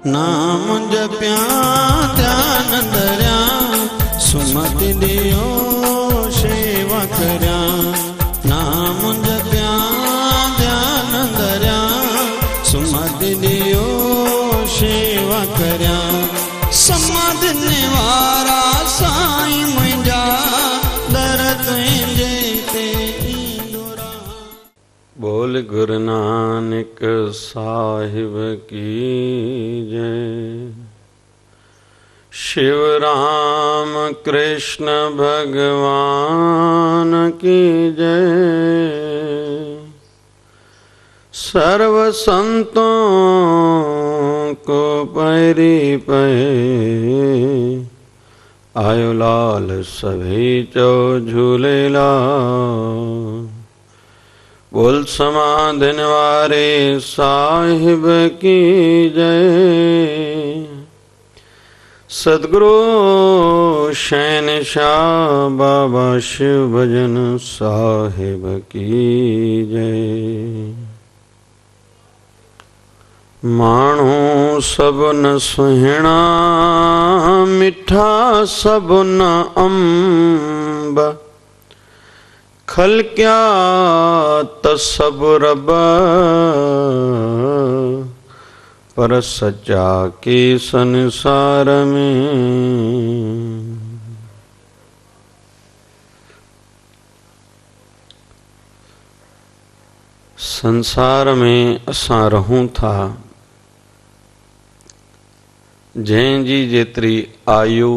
नाम जप्या ध्यान धर्या, सुमति दियो सेवा करया। नाम जप्या ध्यान धर्या, सुमति दियो सेवा करया। समाधि निवारा साईं मुंहिंजा, दर तुंहिंजे ते ईंदो। बोल गुरु नानक साहिब की जय। शिव राम कृष्ण भगवान की जय। सर्व संतों को पैरी पे, आयो लाल सभी चो झूलेला। बोल समाधिन वारे साहिब की जय। सद्गुरु शहनशाह बाबा शिव भजन साहिब की जय। माण्हू सब न सुहिणा, मिठा सब न अम्ब। खलक्या त सब रब, पर सच्चा के संसार में। संसार में असां रहूं था, जंहिंजी जेतिरी आयु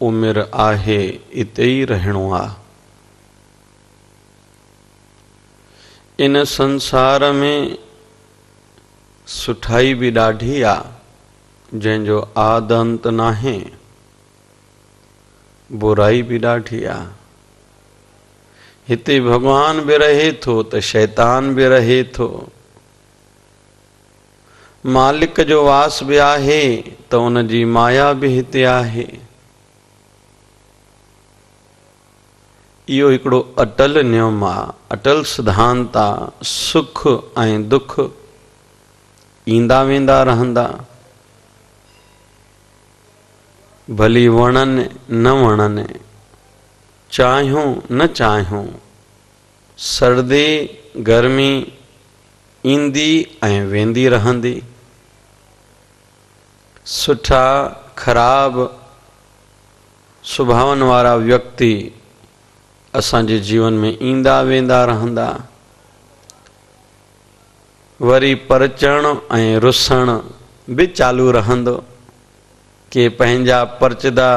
उमिरि आहे इते ई रहणो आहे। इन संसार में सुठाई भी ॾाढी आहे, जंहिंजो आदि अंत नाहे। बुराई भी ॾाढी आहे। हिते भगवान भी रहे थो त शैतान भी रहे थो। मालिक जो वास भी आहे त उन जी माया भी हिते आहे। इहो हिकिड़ो अटल नियम आहे, अटल सिद्धांत आहे। सुख ऐं दुख ईंदा वेंदा रहंदा, भली वणनि न वणनि, चाहियूं न चाहियूं। सर्दी गर्मी ईंदी ऐं वेंदी रहंदी। सुठा ख़राब सुभावन वारा व्यक्ति असांजे जीवन में ईंदा वेंदा रहंदा। वरी परचण ऐं रुसण भी चालू रहंदो। के पंहिंजा परचदा,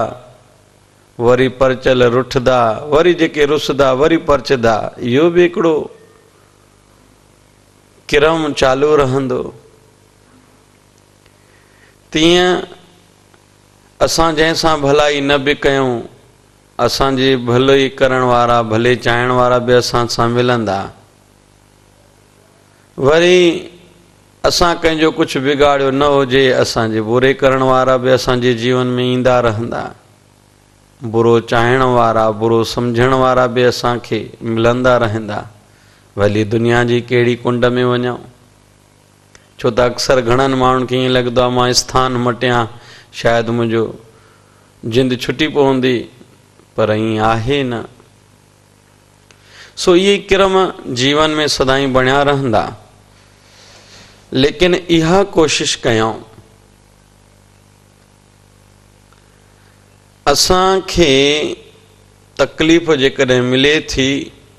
वरी परचल रुठदा, वरी जेके रुसदा वरी परचदा। इहो भी हिकिड़ो क्रम चालू रहंदो। तीअं असां जंहिंसां भलाई न बि कयूं, असांजे भले करण वारा, भले चाहण वारा भी असां सां मिलंदा। वरी असां कंहिंजो कुछ बिगाड़ियो न हुजे, असांजे बुरे करण वारा भी असांजे जीवन में ईंदा रहंदा। बुरो चाहण वारा, बुरो समझण वारा भी असांखे मिलंदा रहंदा। भली दुनिया जी कहिड़ी कुंड में वञूं। छो त अक्सर घणनि माण्हुनि खे ईअं लॻंदो आहे मां स्थान मटियां, शायदि मुंहिंजो जिंद छुटी पवंदी, पर ईअं आहे न। सो इहे क्रम जीवन में सदाईं बणिया रहंदा। लेकिन इहा कोशिश कयूं, असांखे तकलीफ़ जेकॾहिं मिले थी,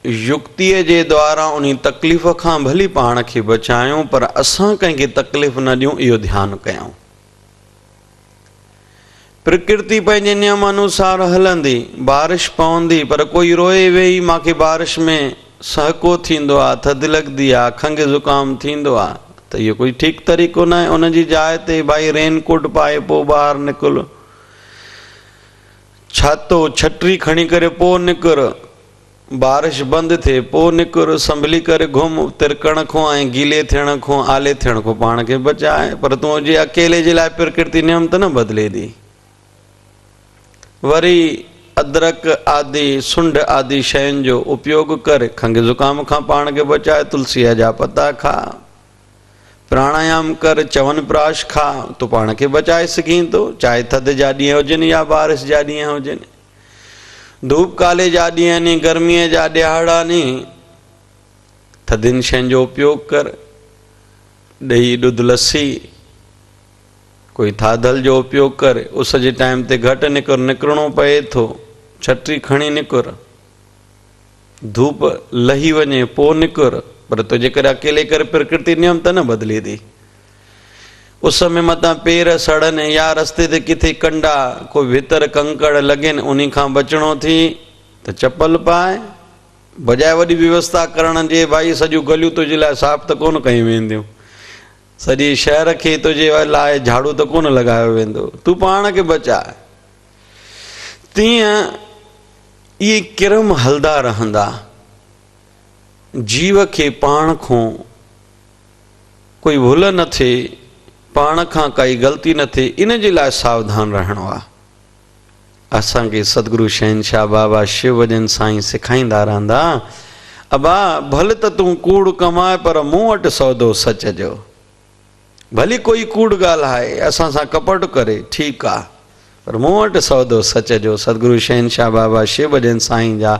युक्तिअ जे द्वारा उन तकलीफ़ खां भली पाण खे बचायूं, पर असां कंहिंखे तकलीफ़ न ॾियूं, इहो ध्यानु कयूं। प्रकृति पंहिंजे नियम अनुसार हलंदी। बारिश पवंदी, पर कोई रोए वेही मूंखे बारिश में सहको थींदो आहे, थधि लॻंदी आहे, खंघि ज़ुकाम थींदो आहे, त इहो कोई ठीकु तरीक़ो न आहे। उन जी जाइ ते भाई रेनकोट पाए पोइ ॿाहिरि निकिर, छातो छटरी खणी करे पोइ निकिर, बारिश बंदि थिए पोइ निकिर, संभली करे घुम। तिरकण खां ऐं गीले थियण खां, आले थियण खां पाण खे बचाए। पर तूं जे अकेले जे लाइ प्रकृति नियम त न बदिले थी। वरी अदरक आदि, सुंड आदि शयुनि जो उपयोग कर, खंघि ज़ुकाम खां पाण खे बचाए। तुलसीअ जा पता खा, प्राणायाम कर, च्यवनप्राश खा, तो पाण खे बचाए सघीं थो, चाहे थधि जा ॾींहं हुजनि या बारिश जा ॾींहं हुजनि, धूप काले जा ॾींहं आहिनि, गर्मीअ जा ॾियारा आहिनि, थधियुनि शयुनि जो उपयोग कर, ॾही ॾुध लस्सी, कोई थाधल जो उपयोग कर, उस जे टाइम ते घटि निकिरणो पए थो, छटी खणी निकिर, धूप लही वञे पोइ निकिर, पर तो जेकर अकेले कर प्रकृति नियम त न बदिले थी। उस में मतां पेर सड़नि या रस्ते ते किथे कंडा कोई भीतर कंकड़ लॻनि, उन्हीं खां बचणो थी त चप्पल पाए, बजाए वॾी व्यवस्था करण जे भाई सॼियूं गलियूं तुंहिंजे लाइ साफ़ त कोन कयूं वेंदियूं, सॼे शहर खे तुंहिंजे लाइ झाड़ू त कोन लॻायो वेंदो, तूं पाण खे बचाए। तीअं इहे किरम हलंदा रहंदा, जीव खे पाण खां कोई भुल न थिए, पाण खां काई ग़लती न थिए, इन जे लाइ सावधान रहणो आहे। असांखे सतगुरु शहनशाह बाबा शिव जन साईं सेखारींदा रहंदा, अबा भले त तूं कूड़ कमाए पर मूं वटि सौदो सच जो, भली कोई कूड़ ॻाल्हाए असां सां कपट करे ठीकु आहे, पर मूं वटि सौदो सच जो। सतगुरु शहनशाह बाबा शिव जन साईं जा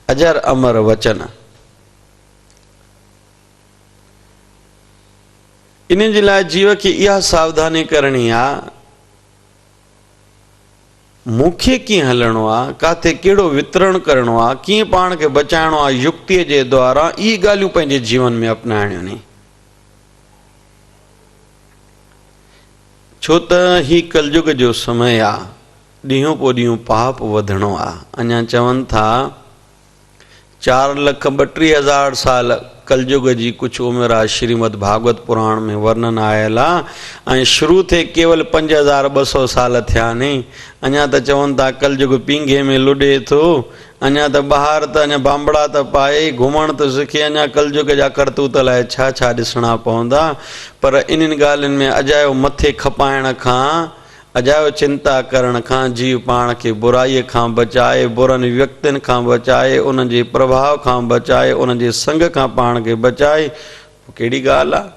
अजर अमर वचन। इन जे लाइ जीव खे इहा सावधानी करणी आहे, मूंखे कीअं हलणो आहे, किथे कहिड़ो वितरण करणो आहे, कीअं पाण खे बचाइणो आहे, युक्तिअ जे द्वारा इहे ॻाल्हियूं पंहिंजे जीवन में अपनाइणियूं आहिनि। छो त ही कलयुग जो समय आहे, ॾींहों पोइ ॾींहों पाप वधणो आहे। अञा चवनि था 4,32,000 साल कलयुग जी कुझु उमिरि आहे, श्रीमद भागवत पुराण में वर्णन आयल आहे, ऐं शुरू थिए केवल 5,200 साल थिया आहिनि। अञा त चवनि था कलयुग पींघे में लुॾे थो, अञा त ॿाहिरि त अञा बांबड़ा त पाए घुमण त सिखे, अञा कलयुग जा करतूत लाइ छा छा ॾिसणा पवंदा। पर इन्हनि ॻाल्हियुनि में अजायो मथे खपाइण खां, अजायो चिंता करण खां जीव पाण खे बुराईअ खां बचाए, बुरनि व्यक्तियुनि खां बचाए, उन्हनि जे प्रभाव खां बचाए, उन्हनि जे संग खां पाण खे बचाए, कहिड़ी ॻाल्हि आहे।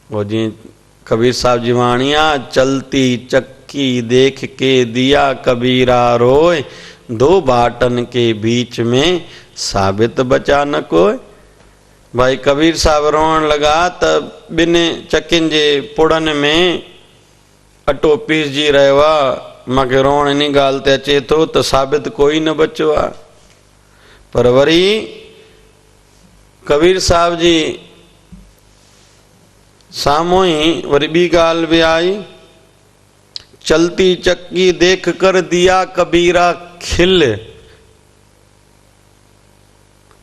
वो जीअं कबीर साहिब जी वाणी आहे, चलती चक्की देख के दिया कबीरा रोए, दो बाटन के बीच में साबित बचा न कोई। भाई कबीर साहिब रोअण लॻा त ॿिनि चकियुनि जे पुड़नि में अटो पीसजी रहियो आहे, मूंखे रोअण इन ॻाल्हि ते अचे थो त साबित कोई न बचियो आहे। पर वरी कबीर साहिब जी साम्हूं ई वरी ॿी ॻाल्हि बि आई, चलती चक्की देख कर दिया कबीरा खिल,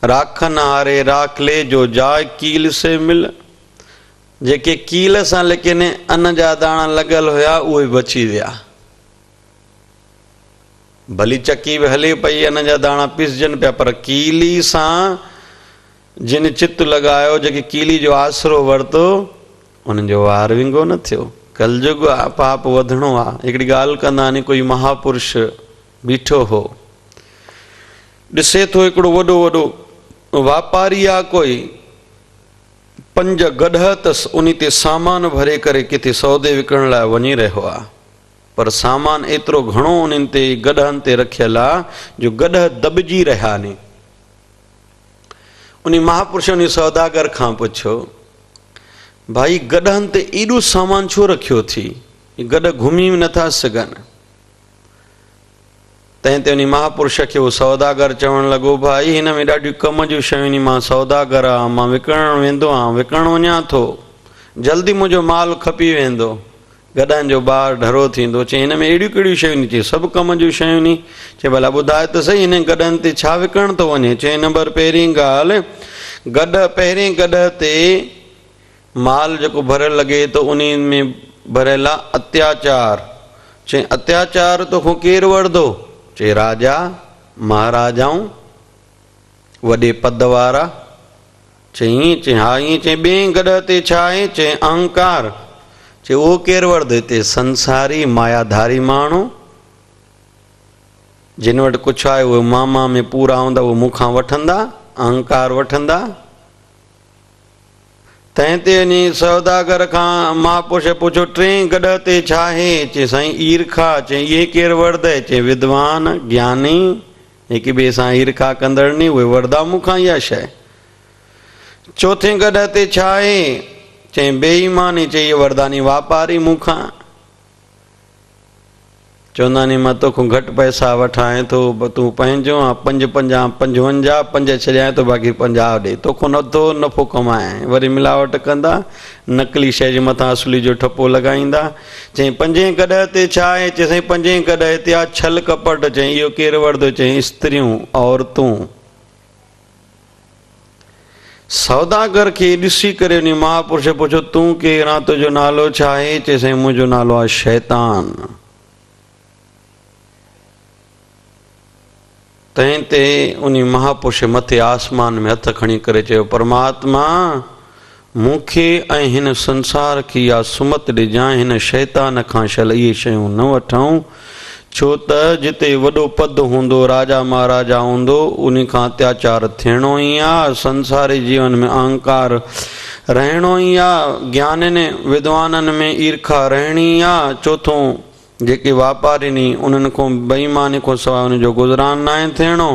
राखन हारे राख ले जो जाए कील से मिल। जेके कील सां लेकिन अन्न जा दाणा लॻल हुया उहे बची विया। भली चक्की बि हले पई, अन्न जा दाणा पिसजनि पिया, पर कीली सां जिन चित लॻायो, जेके कीली जो आसरो वरितो, उन्हनि जो वार विंगो न थियो। कलयुग आहे, पाप वधणो आहे। हिकिड़ी ॻाल्हि कंदा आहिनि, कोई महापुरुष बीठो हो, ॾिसे थो हिकिड़ो वॾो वॾो वापारी आहे, कोई 5 गॾह अथसि, उन ते सामान भरे करे किथे सौदे विकण लाइ वञी रहियो आहे, पर सामान एतिरो घणो उन्हनि ते गॾहनि ते रखियलु आहे जो गॾह दॿिजी रहिया आहिनि। उन महापुरुष उन सौदागर खां पुछियो, भाई गॾहनि ते एॾो सामान छो रखियो थी, गॾ घुमी नथा सघनि। तंहिं ते उन महापुरुष खे उहो सौदागर चवणु लॻो, भाई हिन में ॾाढियूं कम जूं शयूं आहिनि, मां सौदागर आहियां, मां विकिणणु वेंदो आहियां, विकिणणु वञा थो, जल्दी मुंहिंजो माल खपी वेंदो, गॾहनि जो ॿार ढरो थींदो। चई हिन में अहिड़ियूं कहिड़ियूं शयूं आहिनि? चई सभु कम जूं शयूं आहिनि। चई भला ॿुधाए त सही, हिन गॾहनि ते छा विकिणण थो वञे? चई नंबर पहिरीं ॻाल्हि, पहिरीं गॾह ते माल जेको भरियल लॻे थो उन में भरियल आहे अत्याचार। चई अत्याचार तोखां केरु वठंदो? चई राजा, महाराजाऊं, वॾे पद वारा। चई हा ईअं। चई ॿिए गॾह ते छा आहे? चई अहंकार। चई उहो केरु वठंदो? हिते संसारी मायाधारी माण्हू, जिन वटि कुझु आहे उहे मामा में पूरा हूंदा, उहे मूंखां वठंदा, अहंकार वठंदा। तंहिं ते वञी सौदागर खां महापुरुष पुछो टे गॾ ते छा आहे? चई साईं ईर्खा। चई इहे केरु वरदे? चई विद्वान ज्ञानी हिक ॿिए सां ईर्खा कंदड़नी उहे वरदा मूंखां इहा शइ। चौथे गॾ ते छा आहे? चई बेईमानी। चई इहे वरदानी वापारी मूंखां। चवंदा नी मां तोखां घटि पैसा वठां थो, तूं पंहिंजो 5 55 55 5 छॾियां थो, बाक़ी 50 ॾे, तोखां नथो नफ़ो कमाए। वरी मिलावट कंदा, नकली शइ जे मथां असली जो ठपो लॻाईंदा। चई 5 गॾ ते छा आहे? चई साईं 5 गॾ हिते आहे छल कपट। चई इहो केरु वरदो? चई स्त्रियूं औरतूं। सौदागर खे ॾिसी करे उन महापुरुष पुछो तूं केरु आहे? तुंहिंजो नालो छा आहे? चई साईं मुंहिंजो नालो आहे शैतान। तंहिं ते उन महापुरुष मथे आसमान में हथ खणी करे चयो परमात्मा मूंखे ऐं हिन संसार खे इहा सुमत ॾिजांइ, हिन शैतान खां शल इहे शयूं न वठूं। छो त जिते वॾो पद हूंदो, राजा महाराजा हूंदो, उन खां अत्याचार थियणो ई आहे। संसारी जीवन में अहंकार रहणो ई आहे। ज्ञाननि विद्वाननि में ईर्खा रहणी आहे। चौथों जेके वापारिनी उन्हनि खां बेईमानी खां सवाइ उनजो गुज़रान न आहे थियणो।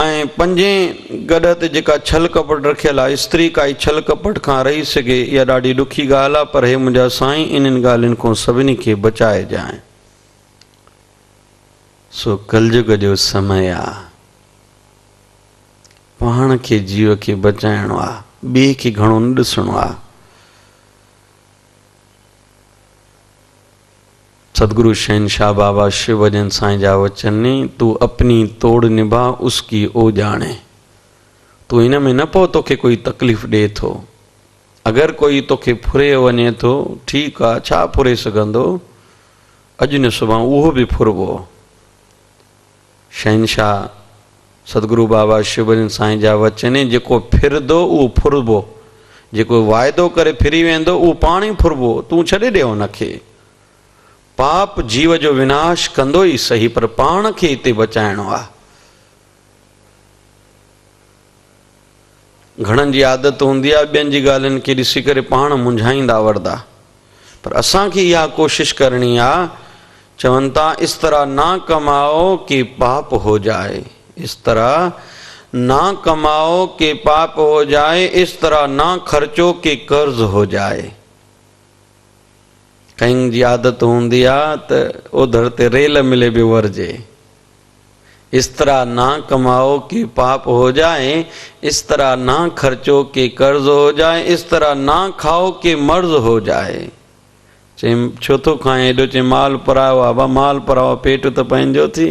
ऐं 5 गॾ ते जेका छल कपट रखियल आहे, स्त्री काई छल कपट खां रही सघे, इहा ॾाढी ॾुखी ॻाल्हि आहे। पर हे मुंहिंजा साईं इन्हनि ॻाल्हियुनि खां सभिनी खे बचाइजांइ। सो कलयुग जो समय आहे, पाण खे जीव खे बचाइणो आहे, ॿिए खे घणो न ॾिसणो आहे। सदगुरु शहनशाह बाबा शिव भजन साईं जा वचन, तू अपनी तोड़ निभा उसकी ओ जाने। तू इन में न पो तोखे कोई तकलीफ़ ॾे थो। अगरि कोई तोखे फुरे वञे थो, ठीकु आहे, छा फुरे सघंदो? अॼु न सुभाणे उहो बि फुरबो। शहनशाह सदगुरु बाबा शिव भजन साईं जा वचन, जेको फिरंदो उहो फुरबो, जेको वाइदो करे फिरी वेंदो उहो पाण ई फुरबो। तूं छॾे ॾे हुनखे। पाप जीव जो विनाश कंदो ई सही, पर पाण खे हिते बचाइणो आहे। घणनि जी आदत हूंदी आहे ॿियनि जी ॻाल्हियुनि खे ॾिसी करे पाण मुंझाईंदा वरदा, पर असांखे इहा कोशिशि करणी आहे। चवनि था इस तरह ना कमाओ कि पाप हो जाए, इस तरह ना कमाओ कि पाप हो जाए, इस तरह ना खर्चो कि कर्ज हो जाए। कईं जी आदत हूंदी आहे त उधर ते रेल मिले बि वरजे। इस तरह ना कमाओ कि पाप हो जाए, इस तरह ना खर्चो कि कर्ज हो जाए, इस तरह ना खाओ कि मर्ज हो जाए। चई छो थो खाए हेॾो? चई माल परायो आहे। माल परायो पेट त पंहिंजो थी,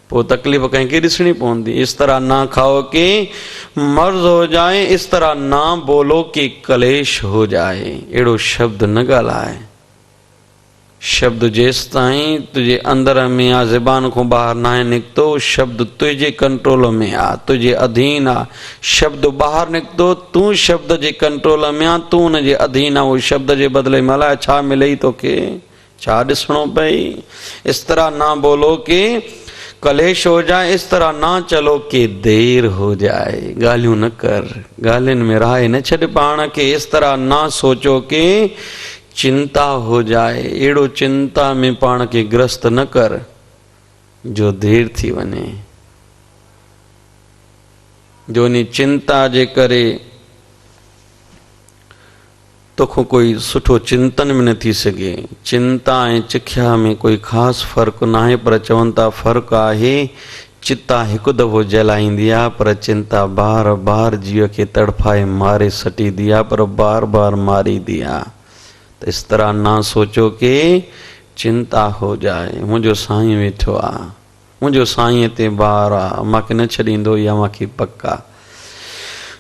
पोइ तकलीफ़ कंहिंखे ॾिसणी पवंदी। इस तरह ना खाओ कि मर्ज हो जाए, इस तरह ना बोलो कि कलेश हो जाए। अहिड़ो शब्द न ॻाल्हाए। शब्द जेसि ताईं तुंहिंजे अंदर में आहे, ज़बान खां ॿाहिरि न आहे निकितो, शब्द तुंहिंजे कंट्रोल में आहे, तुंहिंजे अधीन आहे। शब्द ॿाहिरि निकितो, तूं शब्द जे कंट्रोल में आहे, तूं हुनजे अधीन आहे। उहो शब्द जे बदिले में अलाए छा मिले तोखे, छा ॾिसणो पई। इस तरह ना बोलो कि कलेश हो जाए, इस तरह ना चलो कि देर हो जाए। ॻाल्हियूं न कर, ॻाल्हियुनि में राहे न छॾ पाण खे। इस तरह ना सोचो कि चिंता हो जाए, अहिड़ो चिंता में पाण खे ग्रस्त न कर जो देर थी वञे, जो इन चिंता जे करे तोखो कोई सुठो चिंतन में न थी सघे। चिंता ऐं चिख्या में कोई ख़ासि फ़र्क़ु न आहे, पर चवनि था फ़र्क़ु आहे। चिता हिकु दफ़ो जलाईंदी आहे, पर चिंता बार बार जीव खे तड़फाए मारे सटींदी आहे, पर बार बार मारींदी आहे। तो इस तरह ना सोचो कि चिंता हो जाए। मुंहिंजो साईं वेठो आहे, मुंहिंजो साईं ते बार आहे, मूंखे न छॾींदो, इहा मूंखे पक आहे।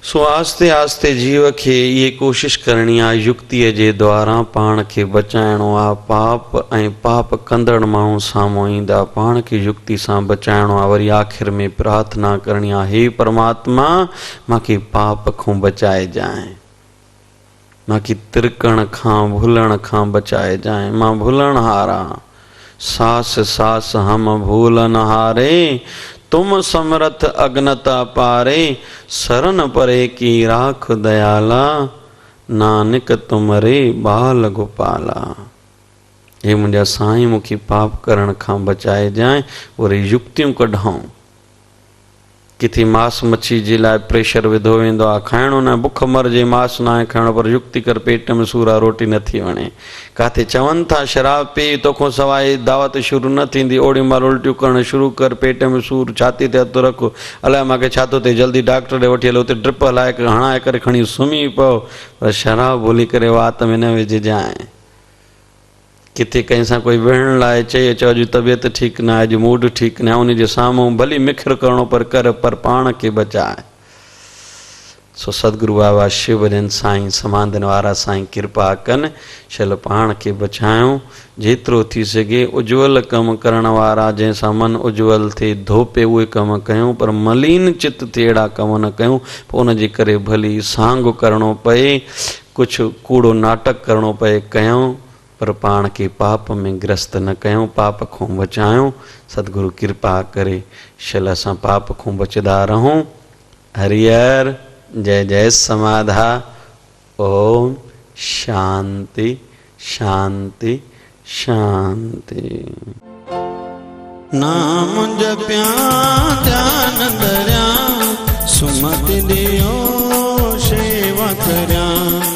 सो आस्ते आस्ते जीव खे इहे कोशिशि करणी आहे, युक्तिअ जे द्वारा पाण खे बचाइणो आहे। पाप ऐं पाप कंदड़ माण्हू साम्हूं ईंदा, पाण खे युक्ति सां बचाइणो आहे। वरी आख़िर में प्रार्थना करणी आहे, हे परमात्मा मूंखे पाप खां बचाइजांइ, मूंखे तिरकण खां भुलण खां बचाइजांइ। मां भुलण हारा, सास सास हम भूलन हारे, तुम समरथ अगनता पारे, शरण परे की राख दयाला, नानक तुमरे बाल गोपाला। हे मुंहिंजा साईं, मूंखे पाप करण खां बचाए जाए, वरी युक्तियूं कढाऊं। किथे मांस मच्छी जे लाइ प्रेशर विधो वेंदो आहे, खाइणो न, बुख मरजे, मांस न आहे खाइणो, पर युक्ति कर पेट में सूर आहे, रोटी नथी वणे। काथे चवनि था शराब पी, तोखां सवाइ दावत शुरू न थींदी, ओड़ी महिल उल्टियूं करणु शुरू कर, पेट में सूर, छाती ते हथु रख, अलाए मूंखे छा थो थिए, जल्दी डॉक्टर ॾे वठी हलो, उते ड्रिप हलाए हणाए करे खणी सुम्ही पओ, पर शराब भुली करे वात में न विझजांइ। किथे कंहिं सां कोई विढ़ण लाइ चए, चओ अॼु तबियत ठीकु न आहे, अॼु मूड ठीकु न आहे, उन जे साम्हूं भली मिखर करणो पर कर, पर पाण खे बचाए। सो सदगुरु बाबा शिव भजन साईं समाधन वारा साईं कृपा कनि, शल पाण खे बचायूं, जेतिरो थी सघे उज्जवल कम करण वारा, जंहिंसां मन उज्जवल थिए धोपे उहे कम कयूं, पर मलीन चित थिए अहिड़ा कम न कयूं। पोइ उन जे करे भली सांग करणो पए, कुझु कूड़ो नाटक करणो पए कयूं, पर पाण खे पाप में ग्रस्त न कयूं, पाप खां बचायूं। सदगुरु कृपा करे शल असां पाप खां बचदा रहूं। हरियर जय जय समाधा। ओम शांति शांति शांति। नाम जप्या ध्यान धर्या, सुमति दियो सेवा कर्या।